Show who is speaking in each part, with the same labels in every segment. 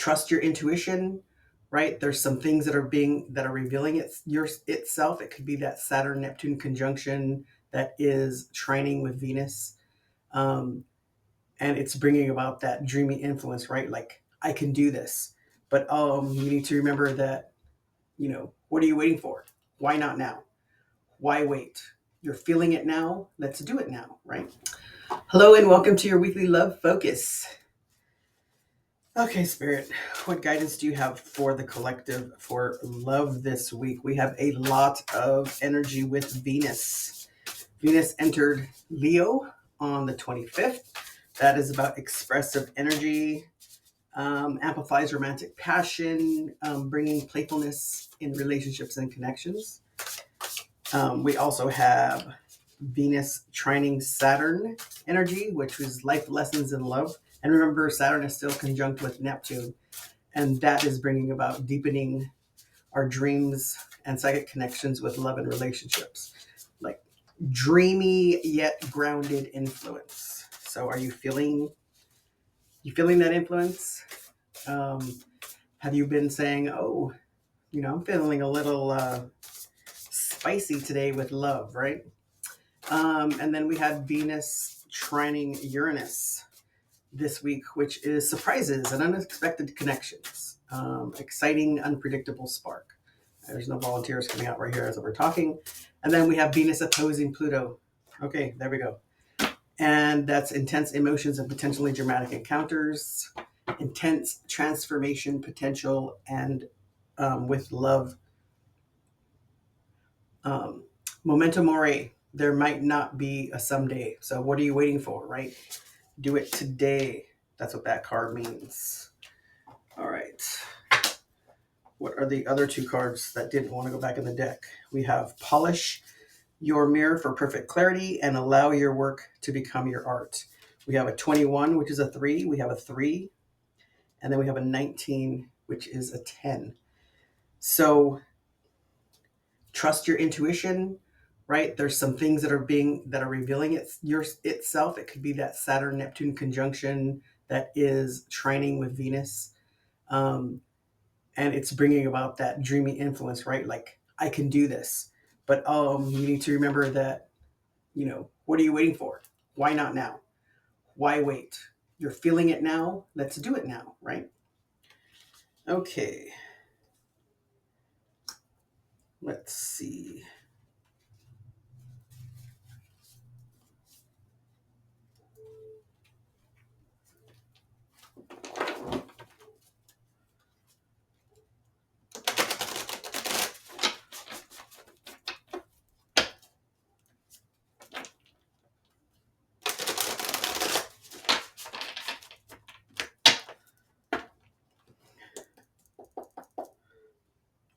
Speaker 1: trust your intuition, right? There's some things that are revealing itself. It could be that Saturn Neptune conjunction that is trining with Venus, um, and it's bringing about that dreamy influence, right? Like, I can do this, but you need to remember that, what are you waiting for? Why not now? Why wait? You're feeling it now. Let's do it now, right? Hello and welcome to your weekly love focus. Okay, Spirit, what guidance do you have for the collective for love this week? We have a lot of energy with Venus. Venus entered Leo on the 25th. That is about expressive energy, amplifies romantic passion, bringing playfulness in relationships and connections. We also have Venus trining Saturn energy, which is life lessons in love. And remember, Saturn is still conjunct with Neptune, and that is bringing about deepening our dreams and psychic connections with love and relationships. Like dreamy yet grounded influence. So are you feeling that influence? Have you been saying, oh, I'm feeling a little spicy today with love, right? And then we had Venus trining Uranus this week, which is surprises and unexpected connections. Exciting, unpredictable spark. There's no volunteers coming out right here as we're talking. And then we have Venus opposing Pluto. Okay, there we go. And that's intense emotions and potentially dramatic encounters, intense transformation potential, and with love. Memento mori. There might not be a someday. So what are you waiting for, right? Do it today. That's what that card means. All right. What are the other two cards that didn't want to go back in the deck? We have polish your mirror for perfect clarity and allow your work to become your art. We have a 21, which is a 3. We have a 3. And then we have a 19, which is a 10. So trust your intuition, right? There's some things that are revealing itself. It could be that Saturn Neptune conjunction that is trining with Venus, and it's bringing about that dreamy influence, right? Like, I can do this, but you need to remember that, what are you waiting for? Why not now? Why wait? You're feeling it now. Let's do it now, right? Okay. Let's see.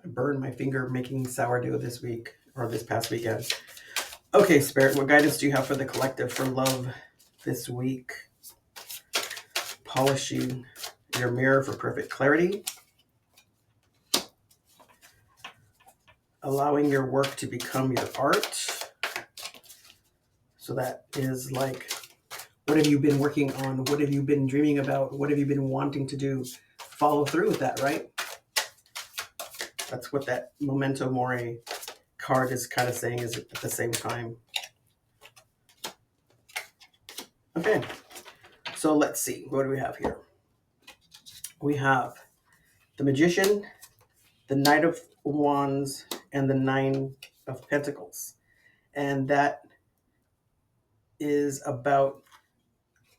Speaker 1: I burned my finger making sourdough this week or this past weekend. Okay, Spirit, what guidance do you have for the collective for love this week? Polishing your mirror for perfect clarity. Allowing your work to become your art. So that is like, what have you been working on? What have you been dreaming about? What have you been wanting to do? Follow through with that, right? That's what that memento mori card is kind of saying is at the same time. Okay, so let's see. What do we have here? We have the Magician, the Knight of Wands, and the Nine of Pentacles. And that is about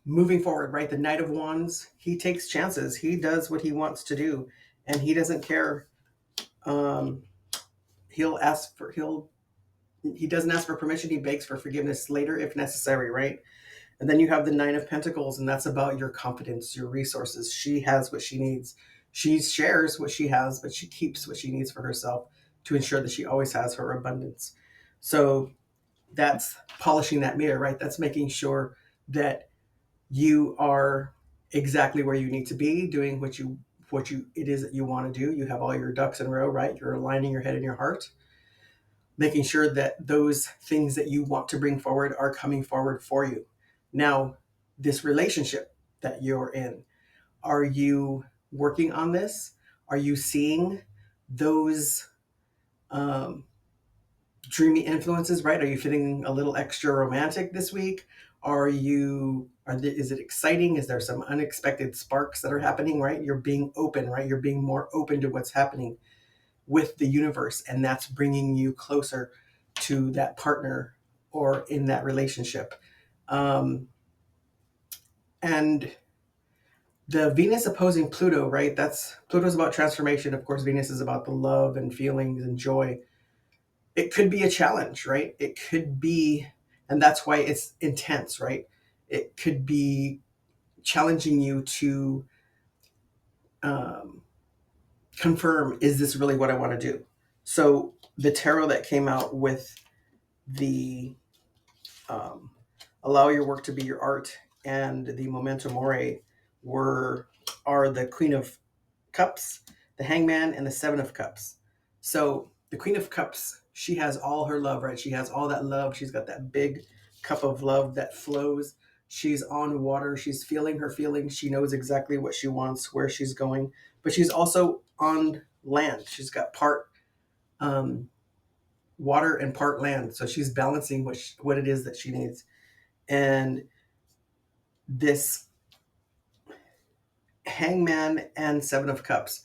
Speaker 1: moving forward, right? The Knight of Wands, he takes chances. He does what he wants to do, and he doesn't care. He doesn't ask for permission. He begs for forgiveness later if necessary, right? And then you have the Nine of Pentacles, and that's about your confidence, your resources. She has what she needs. She shares what she has, but she keeps what she needs for herself to ensure that she always has her abundance. So that's polishing that mirror, right? That's making sure that you are exactly where you need to be, doing what it is that you want to do. You have all your ducks in a row, right? You're aligning your head and your heart, making sure that those things that you want to bring forward are coming forward for you. Now, this relationship that you're in, are you working on this? Are you seeing those um, dreamy influences, right? Are you feeling a little extra romantic this week? Is it exciting? Is there some unexpected sparks that are happening, right? You're being open, right? You're being more open to what's happening with the universe, and that's bringing you closer to that partner or in that relationship. Um, and the Venus opposing Pluto, right? That's Pluto's about transformation. Of course, Venus is about the love and feelings and joy. It could be a challenge, right? It could be, and that's why it's intense, right? It could be challenging you to um, confirm, is this really what I want to do? So the tarot that came out with the um, allow your work to be your art and the memento mori were are the Queen of Cups, the Hangman, and the Seven of Cups. So the Queen of Cups, she has all her love, right? She has all that love. She's got that big cup of love that flows. She's on water. She's feeling her feelings. She knows exactly what she wants, where she's going. But she's also on land. She's got part um, water and part land. So she's balancing what it is that she needs. And this Hangman and Seven of Cups,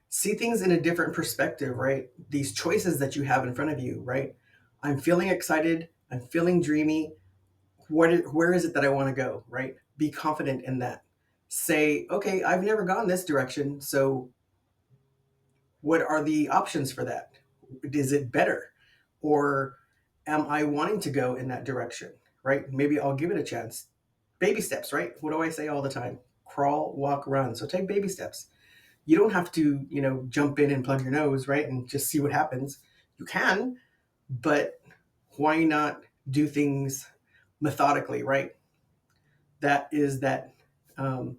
Speaker 1: see things in a different perspective, right? These choices that you have in front of you, right? I'm feeling excited. I'm feeling dreamy. Where is it that I want to go, right? Be confident in that. Say, okay, I've never gone this direction. So what are the options for that? Is it better? Or am I wanting to go in that direction, right? Maybe I'll give it a chance. Baby steps, right? What do I say all the time? Crawl, walk, run. So take baby steps. You don't have to, jump in and plug your nose, right? And just see what happens. You can, but why not do things methodically, right? That is that um,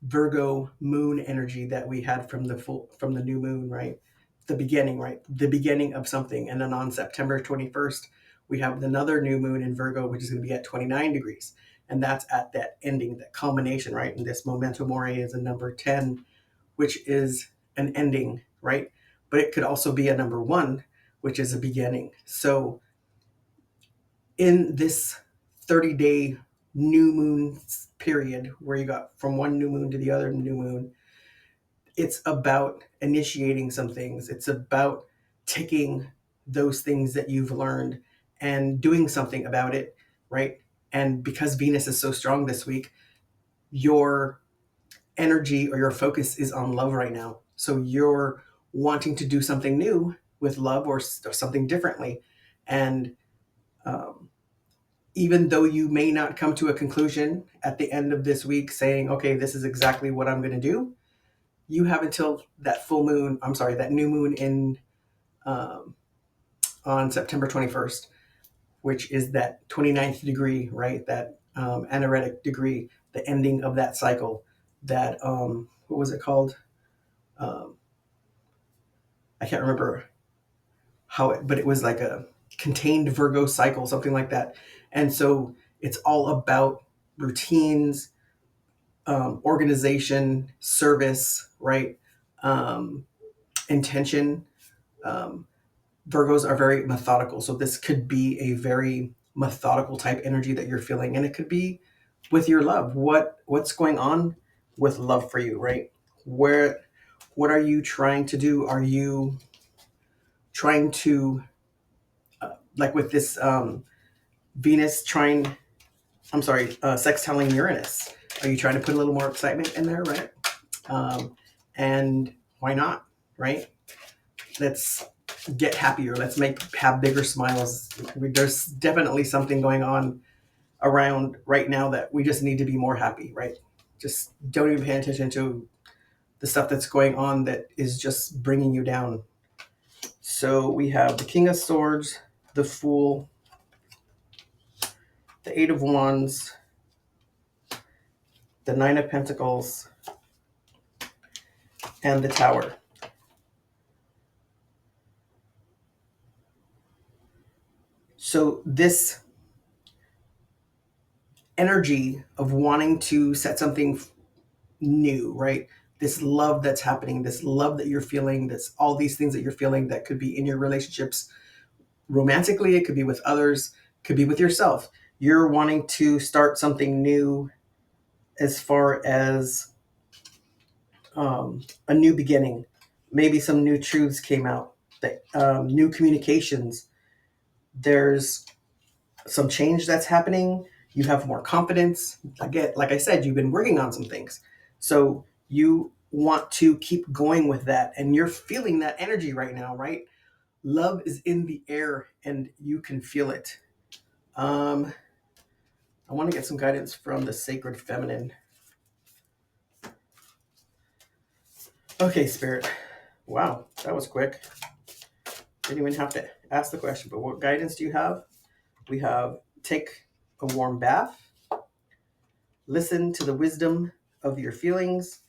Speaker 1: Virgo moon energy that we had from the new moon, right? The beginning, right? The beginning of something. And then on September 21st, we have another new moon in Virgo, which is going to be at 29 degrees. And that's at that ending, that culmination, right? And this memento mori is a number 10, which is an ending, right? But it could also be a number 1, which is a beginning. So in this 30-day new moon period where you got from one new moon to the other new moon, it's about initiating some things. It's about taking those things that you've learned and doing something about it, right? And because Venus is so strong this week, your energy or your focus is on love right now. So you're wanting to do something new with love or something differently. And um, even though you may not come to a conclusion at the end of this week saying, okay, this is exactly what I'm going to do, you have until that that new moon um, on September 21st, which is that 29th degree, right? That anaretic degree, the ending of that cycle. That, what was it called? Um, I can't remember but it was like a contained Virgo cycle, something like that. And so it's all about routines, organization, service, right? Um, intention. Um, Virgos are very methodical. So this could be a very methodical type energy that you're feeling. And it could be with your love. What's going on with love for you, right? What are you trying to do? Are you trying to like with this Venus trying, sextiling Uranus. Are you trying to put a little more excitement in there, right? Um, and why not, right? Let's get happier. Let's have bigger smiles. There's definitely something going on around right now that we just need to be more happy, right? Just don't even pay attention to the stuff that's going on that is just bringing you down. So we have the King of Swords, the Fool, the Eight of Wands, the Nine of Pentacles, and the Tower. So this energy of wanting to set something new, right? this love that's happening, this love that you're feeling, that's all these things that you're feeling that could be in your relationships romantically, it could be with others, could be with yourself. You're wanting to start something new as far as a new beginning. Maybe some new truths came out, that new communications. There's some change that's happening. You have more confidence. Again, like I said, you've been working on some things. So you want to keep going with that. And you're feeling that energy right now, right? Love is in the air and you can feel it. I want to get some guidance from the sacred feminine. Okay, Spirit. Wow, that was quick. Didn't even have to ask the question, but what guidance do you have? We have take a warm bath, listen to the wisdom of your feelings,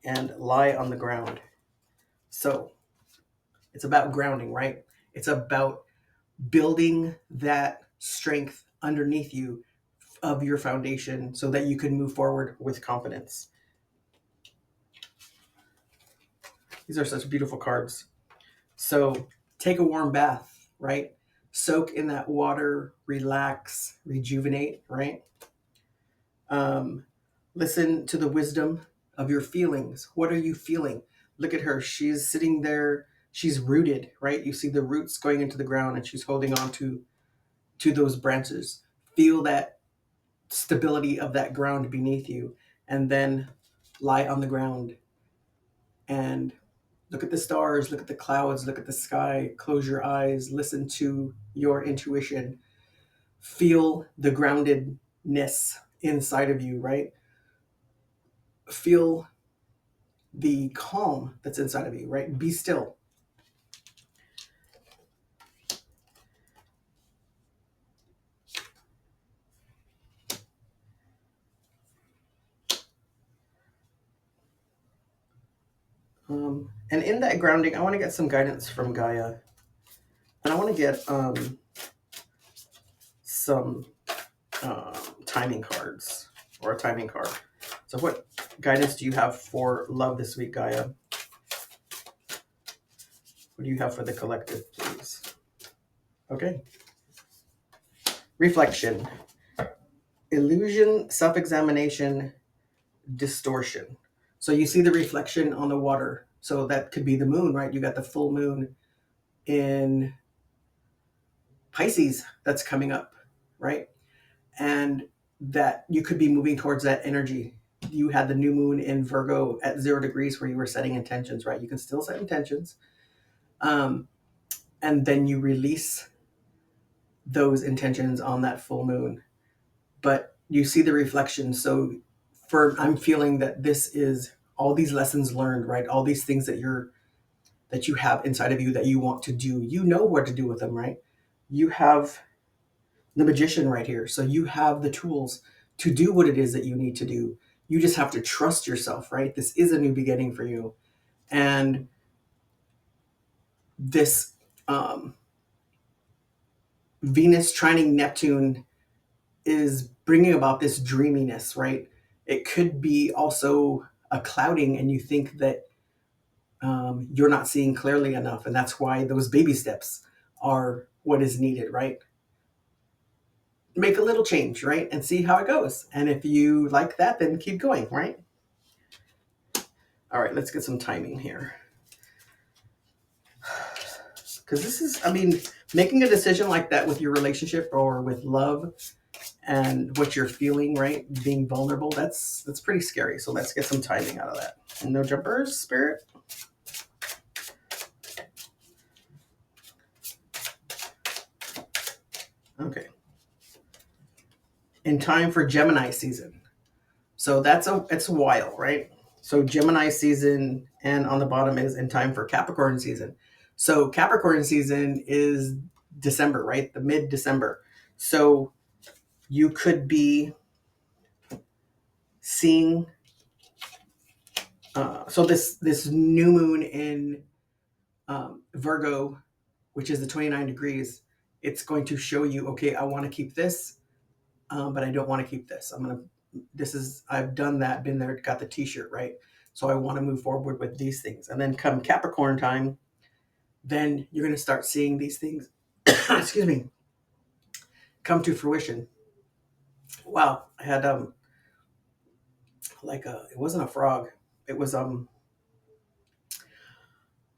Speaker 1: and lie on the ground. So it's about grounding, right? It's about building that strength underneath you of your foundation so that you can move forward with confidence. These are such beautiful cards. So take a warm bath, right? Soak in that water, relax, rejuvenate, right? Um, Listen to the wisdom of your feelings. What are you feeling? Look at her. She's sitting there. She's rooted, right? You see the roots going into the ground and she's holding on to those branches. Feel that stability of that ground beneath you and then lie on the ground and look at the stars, look at the clouds, look at the sky, close your eyes, listen to your intuition, feel the groundedness inside of you, right? Feel the calm that's inside of you, right? Be still. And in that grounding, I want to get some guidance from Gaia. And I want to get some um, timing cards or a timing card. So, what guidance do you have for love this week, Gaia? What do you have for the collective, please? Okay. Reflection, illusion, self examination, distortion. So, you see the reflection on the water. So, that could be the moon, right? You got the full moon in Pisces that's coming up, right? And that you could be moving towards that energy. You had the new moon in Virgo at 0 degrees where you were setting intentions, right? You can still set intentions. Um, and then you release those intentions on that full moon. But you see the reflection. So I'm feeling that this is all these lessons learned, right? All these things that you have inside of you that you want to do. You know what to do with them, right? You have the magician right here. So you have the tools to do what it is that you need to do. You just have to trust yourself, right? This is a new beginning for you. And this Venus trining Neptune is bringing about this dreaminess, right? It could be also a clouding, and you think that you're not seeing clearly enough. And that's why those baby steps are what is needed, right? Make a little change, right? And see how it goes. And if you like that, then keep going, right? All right, let's get some timing here. Because this is, I mean, making a decision like that with your relationship or with love and what you're feeling, right? Being vulnerable, that's pretty scary. So let's get some timing out of that. And no jumpers, Spirit. Okay. In time for Gemini season. So it's a while, right? So Gemini season, and on the bottom is in time for Capricorn season. So Capricorn season is December, right? The mid-December. So you could be seeing so this new moon in Virgo, which is the 29 degrees, it's going to show you, okay, I want to keep this, but I don't want to keep this. I've done that, been there, got the t-shirt, right? So I want to move forward with these things. And then come Capricorn time, then you're going to start seeing these things, excuse me, come to fruition. Wow, I had like it wasn't a frog. It was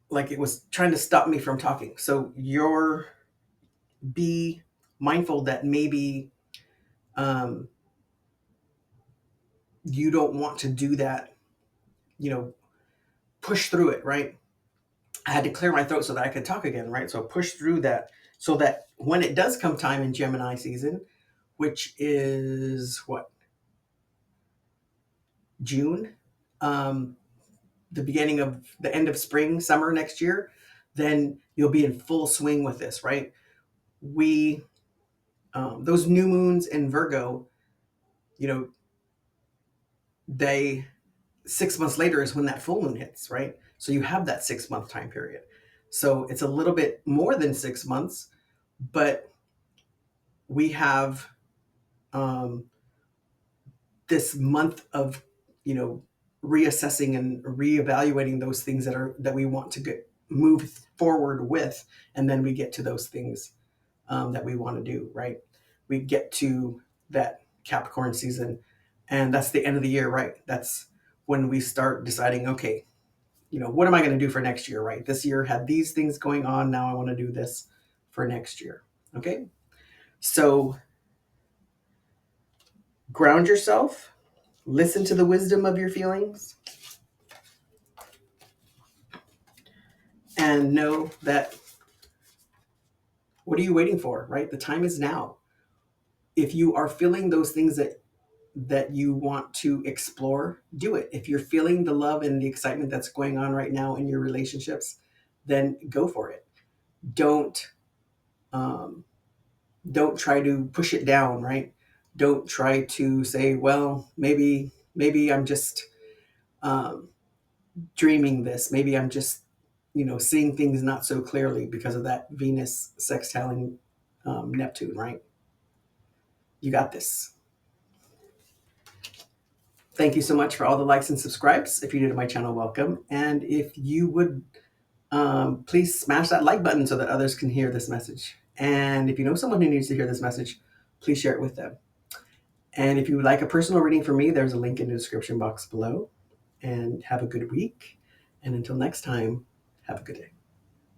Speaker 1: like it was trying to stop me from talking. So you're be mindful that maybe um you don't want to do that, you know, push through it, right? I had to clear my throat so that I could talk again, right? So push through that so that when it does come time in Gemini season, which is what, June, um, the beginning of the end of spring, summer next year, then you'll be in full swing with this, right? We, those new moons in Virgo, you know, they 6 months later is when that full moon hits, right? So you have that 6 month time period. So it's a little bit more than 6 months, but we have um, this month of, you know, reassessing and reevaluating those things that we want to get move forward with, and then we get to those things that we want to do, right? We get to that Capricorn season, and that's the end of the year, right? That's when we start deciding, okay, you know, what am I going to do for next year, right? This year had these things going on. Now I want to do this for next year. Okay. So ground yourself, listen to the wisdom of your feelings, and know that what are you waiting for, right? The time is now. If you are feeling those things that you want to explore, do it. If you're feeling the love and the excitement that's going on right now in your relationships, then go for it. Don't um, don't try to push it down, right? Don't try to say, well, maybe I'm just um, dreaming this. Maybe I'm just, you know, seeing things not so clearly because of that Venus sextiling Neptune, right? You got this. Thank you so much for all the likes and subscribes. If you're new to my channel, welcome. And if you would please smash that like button so that others can hear this message. And if you know someone who needs to hear this message, please share it with them. And if you would like a personal reading from me, there's a link in the description box below. And have a good week. And until next time, have a good day.